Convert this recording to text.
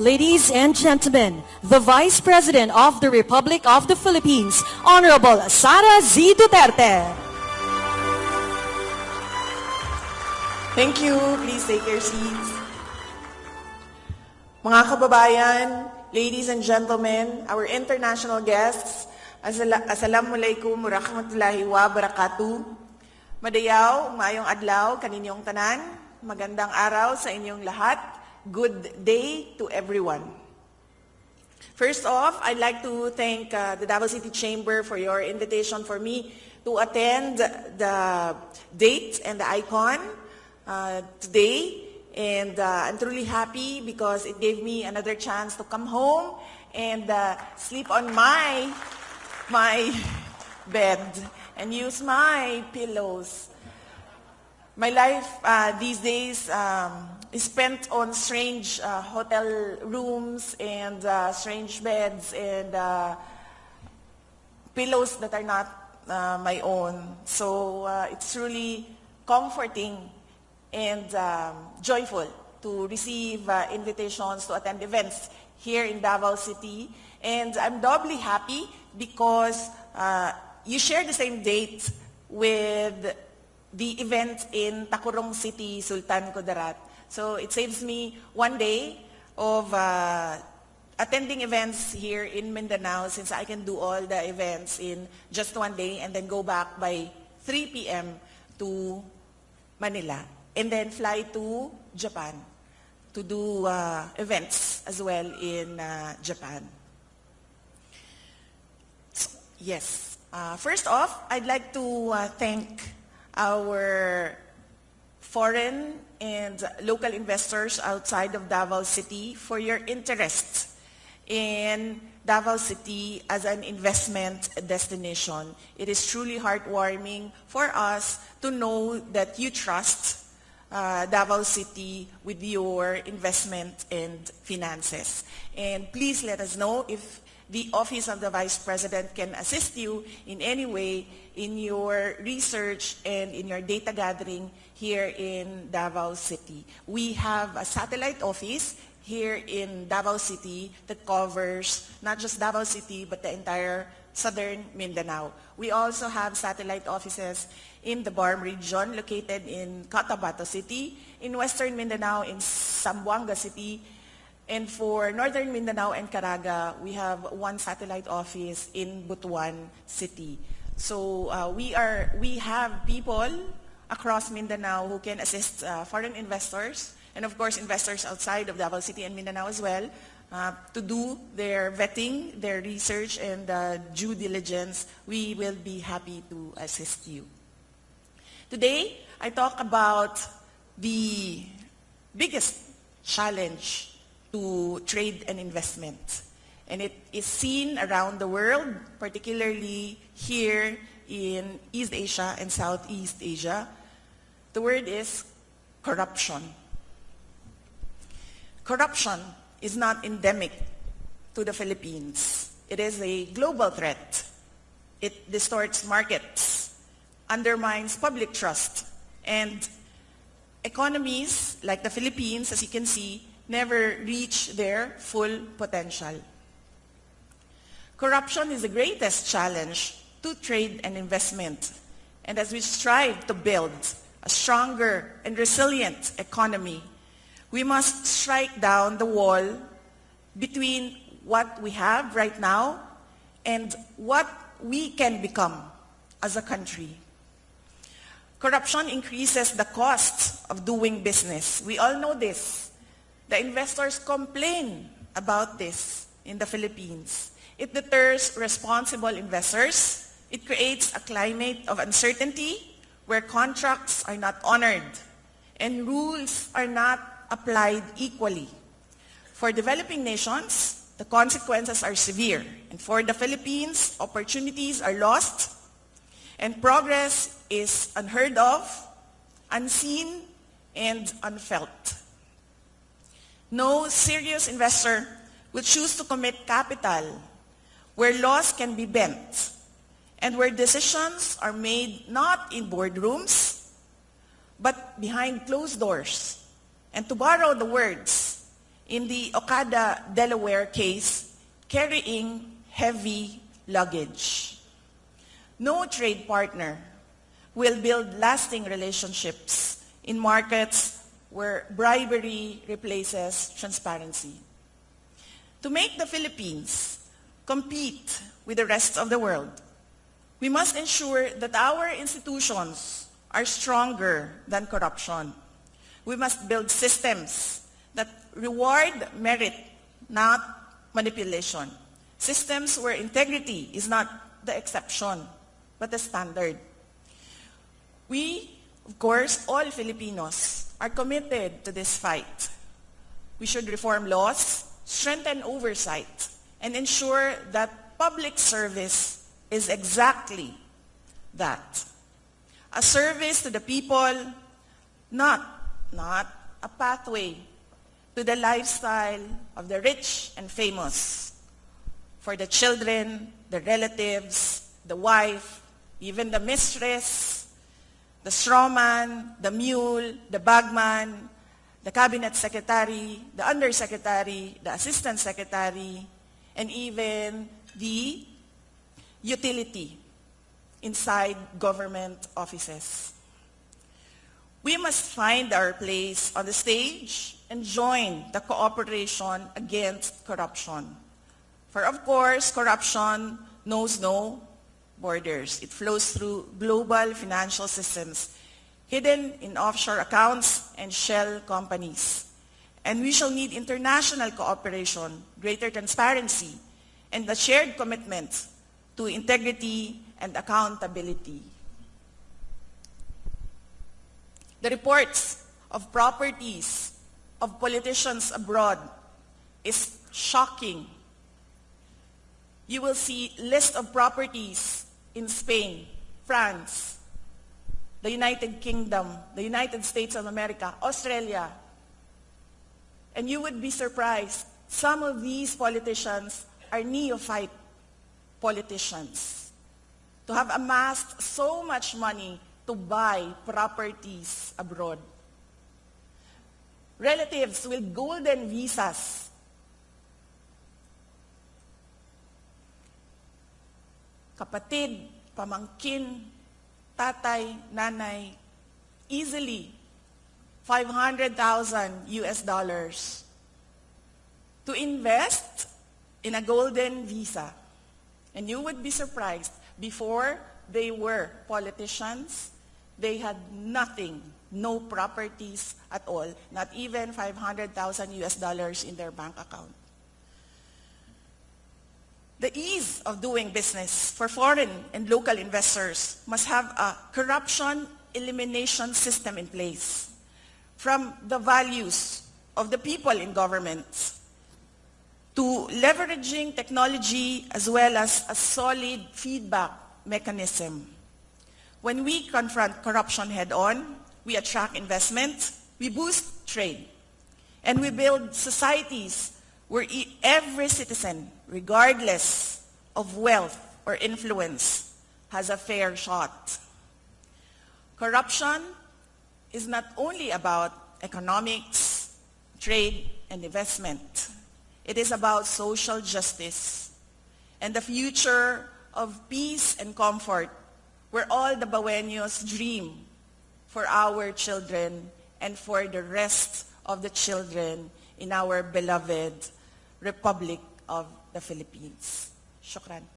Ladies and gentlemen, the Vice President of the Republic of the Philippines, Honorable Sara Z. Duterte. Thank you. Please take your seats. Mga kababayan, ladies and gentlemen, our international guests, Assalamualaikum warahmatullahi wabarakatuh. Madayaw, maayong adlaw, kaninyong tanan. Magandang araw sa inyong lahat. Good day to everyone. First off, I'd like to thank the Davao City Chamber for your invitation for me to attend the date and the icon today. And I'm truly happy because it gave me another chance to come home and sleep on my bed and use my pillows. My life these days is spent on strange hotel rooms and strange beds and pillows that are not my own. So it's truly comforting and joyful to receive invitations to attend events here in Davao City. And I'm doubly happy because you share the same date with the event in Tacurong City, Sultan Kudarat. So it saves me one day of attending events here in Mindanao since I can do all the events in just one day and then go back by 3 p.m. to Manila and then fly to Japan to do events as well in Japan. So, yes. First off, I'd like to thank our foreign and local investors outside of Davao City for your interest in Davao City as an investment destination. It is truly heartwarming for us to know that you trust Davao City with your investment and finances. And please let us know if the Office of the Vice President can assist you in any way in your research and in your data gathering here in Davao City. We have a satellite office here in Davao City that covers not just Davao City but the entire southern Mindanao. We also have satellite offices in the Barm region located in Cotabato City, in western Mindanao in Zamboanga City, and for northern Mindanao and Caraga, we have one satellite office in Butuan City. So we have people across Mindanao who can assist foreign investors and of course investors outside of Davao City and Mindanao as well to do their vetting, their research and due diligence. We will be happy to assist you. Today, I talk about the biggest challenge to trade and investment. And it is seen around the world, particularly here in East Asia and Southeast Asia. The word is corruption. Corruption is not endemic to the Philippines. It is a global threat. It distorts markets, undermines public trust, and economies like the Philippines, as you can see, never reach their full potential. Corruption is the greatest challenge to trade and investment. And as we strive to build a stronger and resilient economy, we must strike down the wall between what we have right now and what we can become as a country. Corruption increases the cost of doing business. We all know this. The investors complain about this in the Philippines. It deters responsible investors. It creates a climate of uncertainty where contracts are not honored and rules are not applied equally. For developing nations, the consequences are severe. And for the Philippines, opportunities are lost and progress is unheard of, unseen, and unfelt. No serious investor will choose to commit capital where laws can be bent and where decisions are made not in boardrooms, but behind closed doors. And to borrow the words in the Okada, Delaware case, carrying heavy luggage. No trade partner will build lasting relationships in markets where bribery replaces transparency. To make the Philippines compete with the rest of the world, we must ensure that our institutions are stronger than corruption. We must build systems that reward merit, not manipulation. Systems where integrity is not the exception, but the standard. We, of course, all Filipinos, are committed to this fight. We should reform laws, strengthen oversight, and ensure that public service is exactly that. A service to the people, not a pathway to the lifestyle of the rich and famous. For the children, the relatives, the wife, even the mistress, the strawman, the mule, the bagman, the cabinet secretary, the undersecretary, the assistant secretary, and even the utility inside government offices. We must find our place on the stage and join the cooperation against corruption. For of course, corruption knows no borders. It flows through global financial systems, hidden in offshore accounts and shell companies. And we shall need international cooperation, greater transparency, and a shared commitment to integrity and accountability. The reports of properties of politicians abroad is shocking. You will see list of properties in Spain, France, the United Kingdom, the United States of America, Australia. And you would be surprised. Some of these politicians are neophyte politicians. To have amassed so much money to buy properties abroad. Relatives with golden visas. Kapatid, pamangkin, tatay, nanay, easily $500,000 US to invest in a golden visa. And you would be surprised, before they were politicians, they had nothing, no properties at all, not even $500,000 US in their bank account. The ease of doing business for foreign and local investors must have a corruption elimination system in place. From the values of the people in government to leveraging technology as well as a solid feedback mechanism. When we confront corruption head-on, we attract investment, we boost trade, and we build societies where every citizen, regardless of wealth or influence, has a fair shot. Corruption is not only about economics, trade, and investment. It is about social justice and the future of peace and comfort where all the Baweños dream for our children and for the rest of the children in our beloved Republic of the Philippines. Shukran.